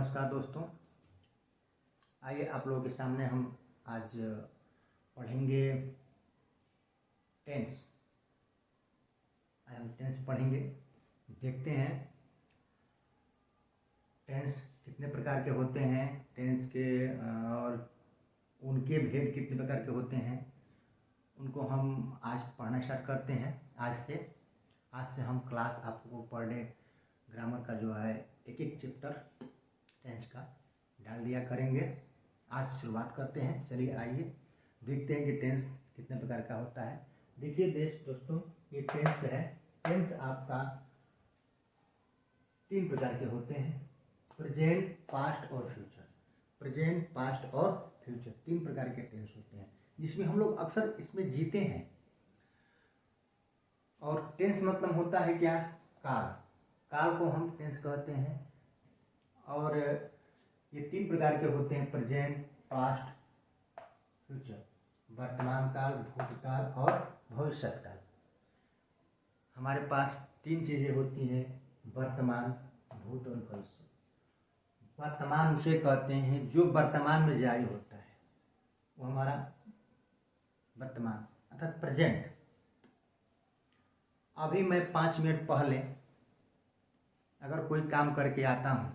नमस्कार दोस्तों। आइए आप लोगों के सामने हम आज पढ़ेंगे टेंस। आज हम टेंस पढ़ेंगे। देखते हैं टेंस कितने प्रकार के होते हैं, टेंस के और उनके भेद कितने प्रकार के होते हैं, उनको हम आज पढ़ना स्टार्ट करते हैं। आज से हम क्लास आपको पर डे ग्रामर का जो है एक एक चैप्टर टेंस का डाल दिया करेंगे। आज शुरुआत करते हैं। चलिए आइए देखते हैं कि टेंस कितने प्रकार का होता है। देखिए दोस्तों, ये टेंस है। टेंस आपका 3 प्रकार के होते हैं, प्रेजेंट, पास्ट और फ्यूचर। प्रेजेंट, पास्ट और फ्यूचर 3 प्रकार के टेंस होते हैं, जिसमें हम लोग अक्सर इसमें जीते हैं। और टेंस मतलब होता है क्या? काल। काल को हम टेंस कहते हैं। और ये 3 प्रकार के होते हैं, प्रेजेंट, पास्ट, फ्यूचर। वर्तमान काल, भूतकाल और भविष्यत काल। हमारे पास 3 चीज़ें होती हैं, वर्तमान, भूत और भविष्य। वर्तमान उसे कहते हैं जो वर्तमान में जारी होता है, वो हमारा वर्तमान अर्थात प्रेजेंट। अभी मैं 5 मिनट पहले अगर कोई काम करके आता हूँ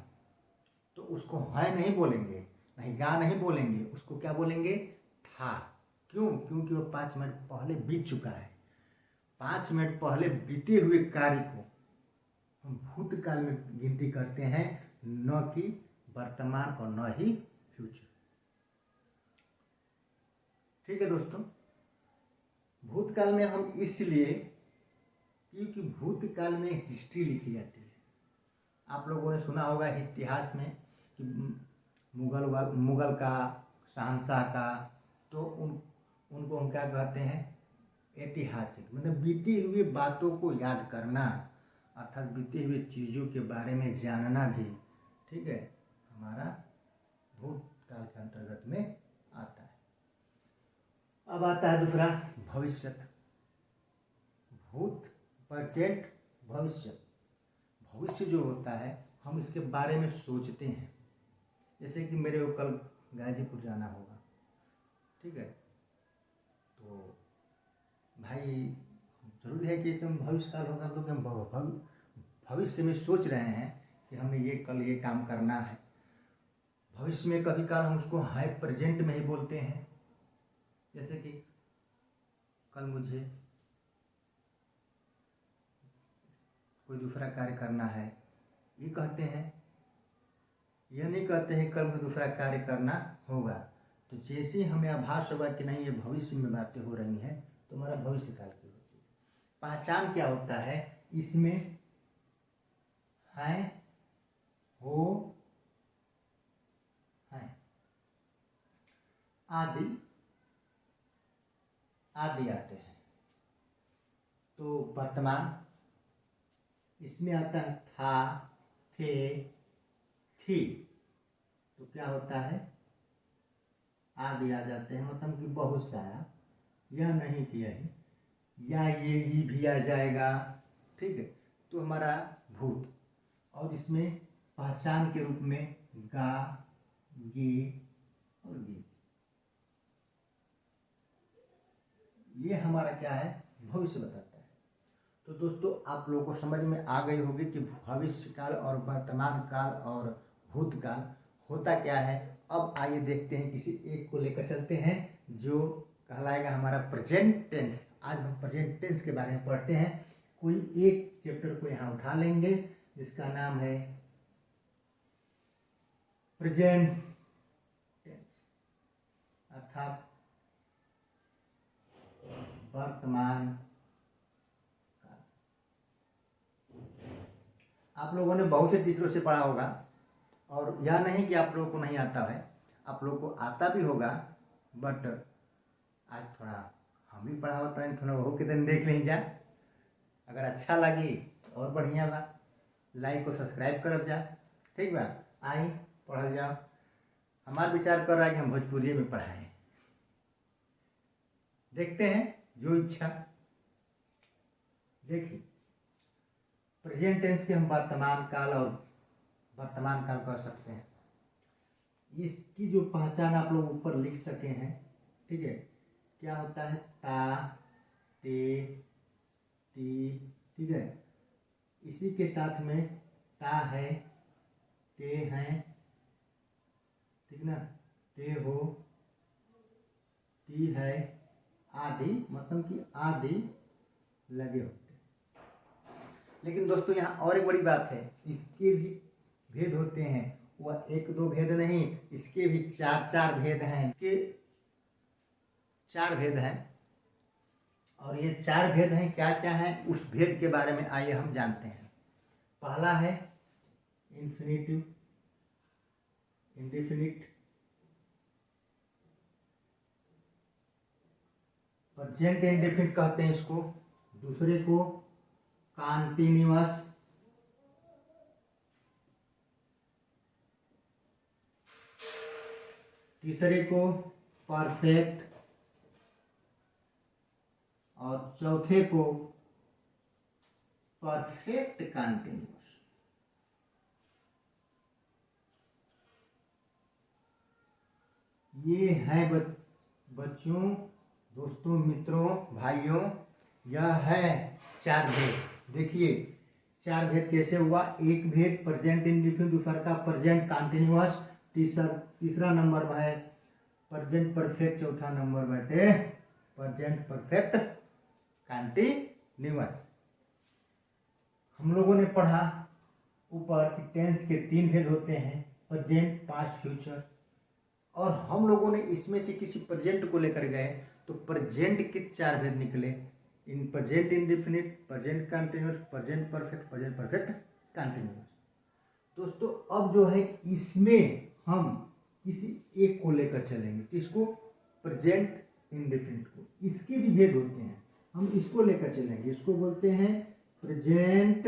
तो उसको है नहीं बोलेंगे, नहीं गा नहीं बोलेंगे, उसको क्या बोलेंगे? था। क्यों? क्योंकि वो 5 मिनट पहले बीत चुका है। 5 मिनट पहले बीते हुए कार्य को हम भूतकाल में गिनती करते हैं, न कि वर्तमान और न ही फ्यूचर। ठीक है दोस्तों। भूतकाल में हम इसलिए, क्योंकि भूतकाल में हिस्ट्री लिखी जाती है। आप लोगों ने सुना होगा इतिहास में कि मुगल का, शहंशाह का, तो उनको हम क्या कहते हैं? ऐतिहासिक। मतलब बीती हुई बातों को याद करना, अर्थात बीती हुई चीज़ों के बारे में जानना भी, ठीक है, हमारा भूतकाल के अंतर्गत में आता है। अब आता है दूसरा, भविष्यत। भूत, प्रेजेंट, भविष्य। भविष्य जो होता है, हम इसके बारे में सोचते हैं। जैसे कि मेरे को कल गाजीपुर जाना होगा, ठीक है, तो भाई जरूरी है कि एकदम भविष्य काल होगा। हम लोग भविष्य में सोच रहे हैं कि हमें ये कल ये काम करना है। भविष्य में कभी काल हम उसको है प्रेजेंट में ही बोलते हैं। जैसे कि कल मुझे कोई दूसरा कार्य करना है, ये कहते हैं। यह नहीं कहते हैं कल मुझे दूसरा कार्य करना होगा। तो जैसे ही हमें आभास होगा कि नहीं ये भविष्य में बातें हो रही हैं, तो हमारा भविष्य काल की होती है। पहचान क्या होता है इसमें? है, हो, है, आदि आदि आते हैं। तो वर्तमान, इसमें आता है था, थे, थी। तो क्या होता है? आदि आ जाते हैं, मतलब कि बहुत सारा, यह नहीं कि यही, या ये भी आ जाएगा, ठीक है। तो हमारा भूत। और इसमें पहचान के रूप में गा, गे और गे, ये हमारा क्या है? भविष्य बताता है। तो दोस्तों, आप लोगों को समझ में आ गई होगी कि भविष्य काल और वर्तमान काल और भूतकाल होता क्या है। अब आइए देखते हैं, किसी एक को लेकर चलते हैं जो कहलाएगा हमारा प्रेजेंट टेंस। आज हम प्रेजेंट टेंस के बारे में पढ़ते हैं। कोई एक चैप्टर को यहाँ उठा लेंगे जिसका नाम है प्रेजेंट टेंस, अर्थात वर्तमान काल। आप लोगों ने बहुत से टीचरों से पढ़ा होगा, और यह नहीं कि आप लोगों को नहीं आता है, आप लोगों को आता भी होगा, बट आज थोड़ा हम भी पढ़ा होता है, थोड़ा वो के दिन देख लें जा। अगर अच्छा लगी और बढ़िया बा, लाइक और सब्सक्राइब करब जा, ठीक बा। आई पढ़ल जाओ। हमारा विचार कर रहा है कि हम भोजपुरी में पढ़ाएं। देखते हैं, जो इच्छा। देखिए, प्रेजेंट टेंस के हम वर्तमान काल और वर्तमान काल कह सकते हैं। इसकी जो पहचान आप लोग ऊपर लिख सके हैं, ठीक है, क्या होता है, ता, ते, ती, ठीक है। इसी के साथ में ता है, ते हैं, ठीक ना, ते हो, ती है, आदि, मतलब कि आदि लगे होते हैं। लेकिन दोस्तों यहाँ और एक बड़ी बात है, इसके भी भेद होते हैं। वह एक दो भेद नहीं, इसके भी चार चार भेद हैं। इसके चार भेद हैं, और ये चार भेद हैं, क्या क्या हैं उस भेद के बारे में आइए हम जानते हैं। पहला है इन्फिनिटिव, इंडेफिनिट, प्रेजेंट इंडेफिनिट कहते हैं इसको। दूसरे को कॉन्टिन्यूअस, तीसरे को परफेक्ट, और चौथे को परफेक्ट कॉन्टिन्यूअस। ये है बच्चों, दोस्तों, मित्रों, भाइयों, यह है चार भेद। देखिए चार भेद कैसे हुआ। एक भेद प्रेजेंट इंडेफिनिट, दूसरा का प्रेजेंट कॉन्टिन्यूअस, तीसरा नंबर में है प्रेजेंट परफेक्ट, चौथा नंबर बैठे प्रेजेंट परफेक्ट कॉन्टिन्यूअस। हम लोगों ने पढ़ा ऊपर कि टेंस के तीन भेद होते हैं, प्रेजेंट, पास्ट, फ्यूचर। और हम लोगों ने इसमें से किसी प्रेजेंट को लेकर गए तो प्रेजेंट के चार भेद निकले, in present indefinite, present continuous, present perfect, present perfect continuous. दोस्तों अब जो है इसमें हम किसी एक को लेकर चलेंगे, किसको, प्रेजेंट इंडेफिनिट को। इसके भी भेद होते हैं, हम इसको लेकर चलेंगे, इसको बोलते हैं प्रेजेंट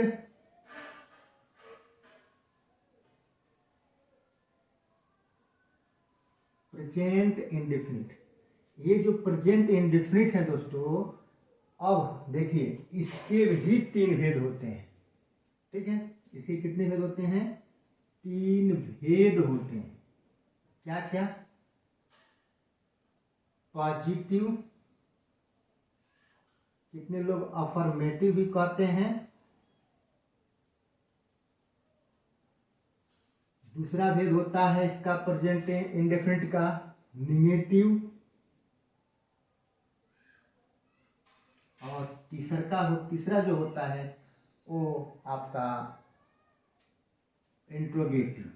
इंडेफिनिट। ये जो प्रेजेंट इंडेफिनिट है दोस्तों, अब देखिए इसके भी तीन भेद होते हैं, ठीक है। इसके कितने भेद होते हैं, तीन भेद होते हैं। क्या क्या, पॉजिटिव, कितने लोग अफर्मेटिव भी कहते हैं। दूसरा भेद होता है इसका प्रेजेंट इंडेफिनिट का निगेटिव, और तीसरा जो होता है वो आपका इंट्रोगेटिव।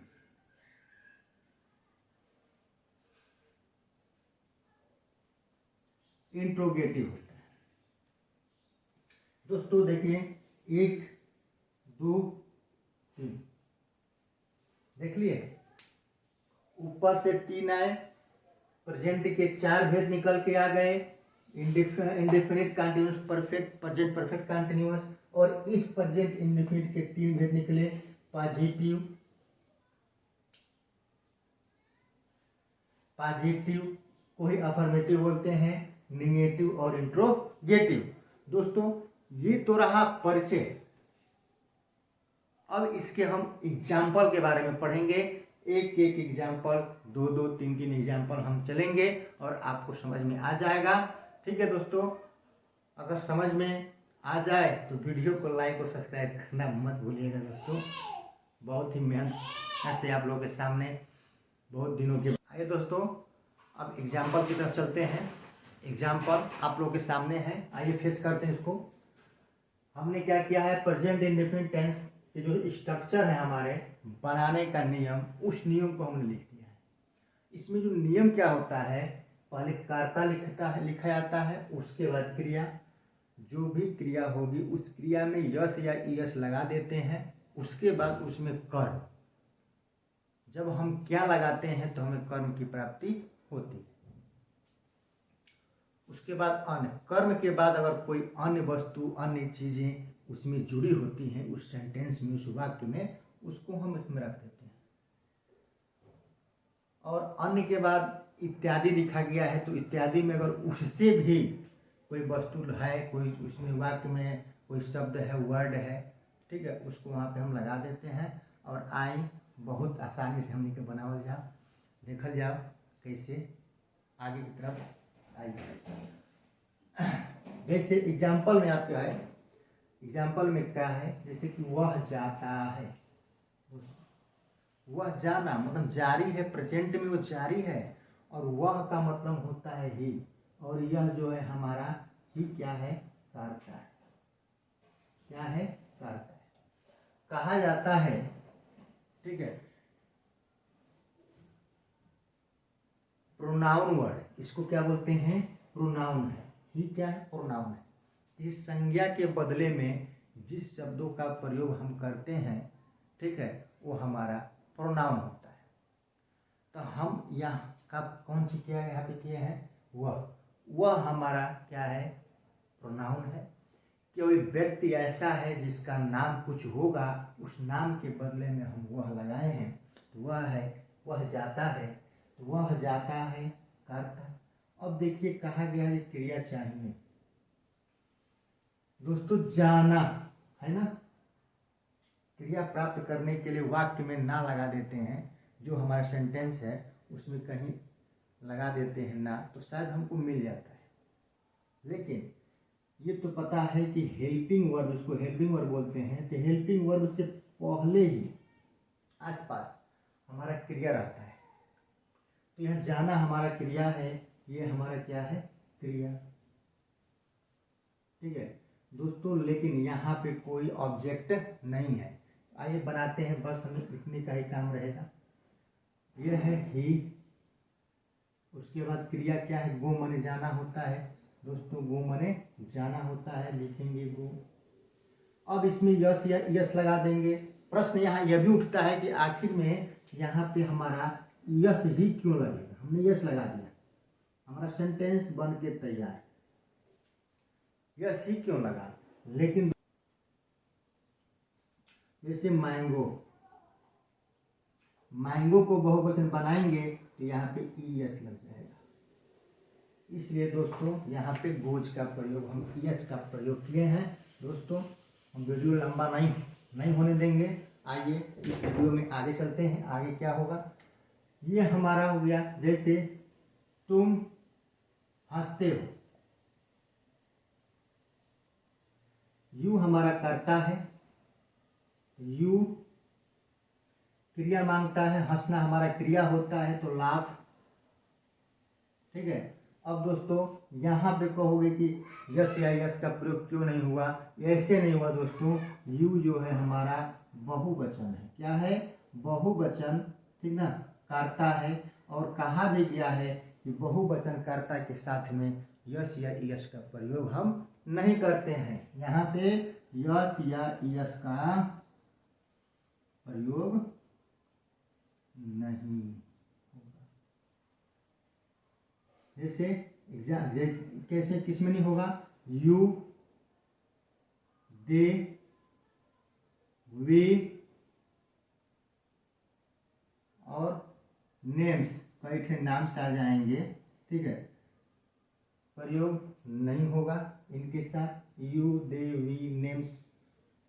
इंट्रोगेटिव होता है। दोस्तों देखिए 1 2 3, देख लिए, ऊपर से 3 आए, प्रेजेंट के 4 भेद निकल के आ गए, indefinite, continuous, perfect, present perfect continuous. और इस प्रेजेंट इंडेफिनिट के 3 भेद निकले, पॉजिटिव, को ही अफर्मेटिव बोलते हैं, निगेटिव और इंट्रोगेटिव। दोस्तों ये तो रहा परिचय। अब इसके हम एग्जाम्पल के बारे में पढ़ेंगे, एक एक एग्जाम्पल, दो दो तीन तीन एग्जाम्पल हम चलेंगे और आपको समझ में आ जाएगा, ठीक है दोस्तों। अगर समझ में आ जाए तो वीडियो को लाइक और सब्सक्राइब करना मत भूलिएगा दोस्तों। बहुत ही मेहनत से आप लोगों के सामने बहुत दिनों के बाद। आइए दोस्तों अब एग्जाम्पल की तरफ चलते हैं। एग्जाम्पल आप लोगों के सामने है, आइए फेस करते हैं इसको। हमने क्या किया है, प्रेजेंट इंडेफिनिट टेंस के जो स्ट्रक्चर है हमारे बनाने का नियम, उस नियम को हमने लिख दिया है। इसमें जो नियम क्या होता है, पहले कर्ता लिखा जाता है, उसके बाद क्रिया, जो भी क्रिया होगी उस क्रिया में यस या ईएस लगा देते हैं, उसके बाद उसमें कर्म। जब हम क्या लगाते हैं तो हमें कर्म की प्राप्ति होती है। उसके बाद अन्य, कर्म के बाद अगर कोई अन्य वस्तु, अन्य चीजें उसमें जुड़ी होती हैं उस सेंटेंस में, उस वाक्य में, उसको हम इसमें रख देते हैं। और अन्य के बाद इत्यादि लिखा गया है तो इत्यादि में अगर उससे भी कोई वस्तु है, कोई उसमें वाक्य में कोई शब्द है, वर्ड है, ठीक है, उसको वहाँ पे हम लगा देते हैं। और आई बहुत आसानी से हमने के बनावल जा। देखल जाओ कैसे आगे की तरफ आइए। जैसे एग्जाम्पल में आपका है, एग्जाम्पल में क्या है, जैसे कि वह जाता है, वह जाना मतलब जारी है, प्रेजेंट में वो जारी है, और वह का मतलब होता है ही, और यह जो है हमारा ही क्या है, करता है, क्या है, करता है, कहा जाता है। ठीक है, प्रोनाउन वर्ड, इसको क्या बोलते हैं, प्रोनाउन है, ही क्या है, प्रोनाउन है। इस संज्ञा के बदले में जिस शब्दों का प्रयोग हम करते हैं, ठीक है, वो हमारा प्रोनाउन होता है। तो हम यहाँ का कौन सी किया है, यहाँ पे किए हैं वह हमारा क्या है, प्रोनाउन है। कोई व्यक्ति ऐसा है जिसका नाम कुछ होगा, उस नाम के बदले में हम वह लगाए हैं, तो वह है, वह जाता है, तो वह जाता है, करता। अब देखिए कहा गया है क्रिया चाहिए दोस्तों, जाना है ना, क्रिया प्राप्त करने के लिए वाक्य में ना लगा देते हैं, जो हमारा सेंटेंस है उसमें कहीं लगा देते हैं ना, तो शायद हमको मिल जाता है। लेकिन ये तो पता है कि हेल्पिंग वर्ब, इसको हेल्पिंग वर्ब बोलते हैं, तो हेल्पिंग वर्ब से पहले ही आसपास हमारा क्रिया रहता है। तो यह जाना हमारा क्रिया है, ये हमारा क्या है, क्रिया। ठीक है दोस्तों, लेकिन यहाँ पे कोई ऑब्जेक्ट नहीं है। आइए बनाते हैं, बस हमें इतने का ही काम रहेगा। यह है ही, उसके बाद क्रिया क्या है, गो मने जाना होता है दोस्तों, गो मने जाना होता है, लिखेंगे गो। अब इसमें यस या यस लगा देंगे। प्रश्न यहाँ यह भी उठता है कि आखिर में यहाँ पे हमारा यस ही क्यों लगेगा, हमने यस लगा दिया, हमारा सेंटेंस बन के तैयार, यस ही क्यों लगा। लेकिन जैसे मैंगो, मैंगो को बहुवचन बनाएंगे तो यहाँ पे ई यस लग जाएगा। इसलिए दोस्तों यहाँ पे गोज का प्रयोग, हम यस का प्रयोग किए हैं। दोस्तों हम वीडियो लंबा नहीं होने देंगे। आइए इस वीडियो में आगे चलते हैं। आगे क्या होगा, ये हमारा हो गया, जैसे तुम हंसते हो, यू हमारा करता है, यू क्रिया मांगता है, हंसना हमारा क्रिया होता है, तो लाफ। ठीक है, अब दोस्तों यहाँ पे कहोगे कि यस या यस का प्रयोग क्यों नहीं हुआ, ऐसे नहीं हुआ दोस्तों, यू जो है हमारा बहुवचन है, क्या है, बहुवचन, ठीक ना, करता है, और कहा भी गया है कि बहुवचन कर्ता के साथ में यस या यस का प्रयोग हम नहीं करते हैं। यहाँ पे यस या यस का प्रयोग नहीं होगा। जैसे कैसे, किसमें नहीं होगा, यू, दे, वे और नेम्स, कई ठे नाम्स आ जाएंगे। ठीक है, प्रयोग नहीं होगा इनके साथ, यू, दे, वी, नेम्स।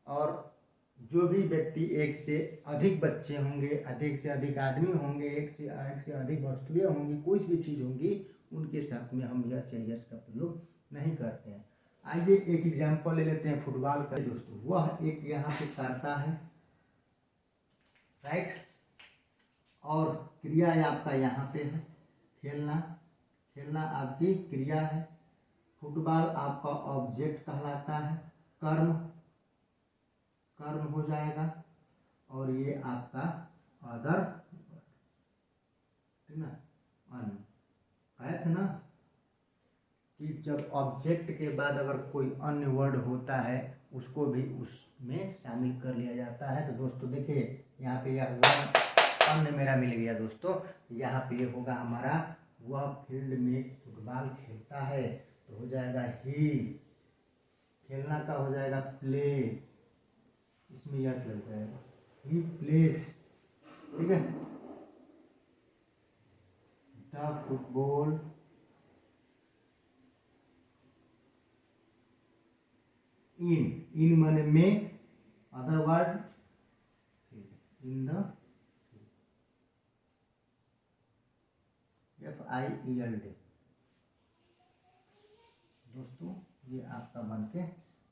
और जो भी व्यक्ति एक से अधिक बच्चे होंगे, अधिक से अधिक आदमी होंगे, एक से अधिक वस्तुएं होंगी, कोई भी चीज़ होंगी, उनके साथ में हम यस या यस का प्रयोग नहीं करते हैं। आइए एक एग्जाम्पल ले लेते हैं फुटबॉल का दोस्तों। वह एक यहाँ पे करता है, राइट, और क्रिया आपका यहाँ पे है खेलना, खेलना आपकी क्रिया है। फुटबॉल आपका ऑब्जेक्ट कहलाता है, कर्म, कर्म हो जाएगा, और ये आपका अदर, ठीक ना, अन, कहे थे ना कि जब ऑब्जेक्ट के बाद अगर कोई अन्य वर्ड होता है उसको भी उसमें शामिल कर लिया जाता है। तो दोस्तों देखिए यहाँ पे यह हुआ, अन्य मेरा मिल गया दोस्तों। यहाँ पे होगा हमारा, वह फील्ड में फुटबॉल खेलता है, तो हो जाएगा ही, खेलना का हो जाएगा प्ले, इसमें यस लग जाएगा, ही प्लेस। ठीक है, द फुटबॉल इन माने में, other word in the, FIELD। दोस्तों ये आपका बनके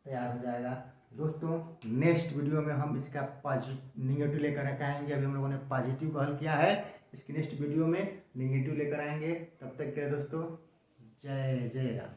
तैयार हो जाएगा। दोस्तों नेक्स्ट वीडियो में हम इसका निगेटिव लेकर आएंगे। अभी हम लोगों ने पॉजिटिव को हल किया है, इसकी नेक्स्ट वीडियो में निगेटिव लेकर आएंगे। तब तक के लिए दोस्तों जय जय राम।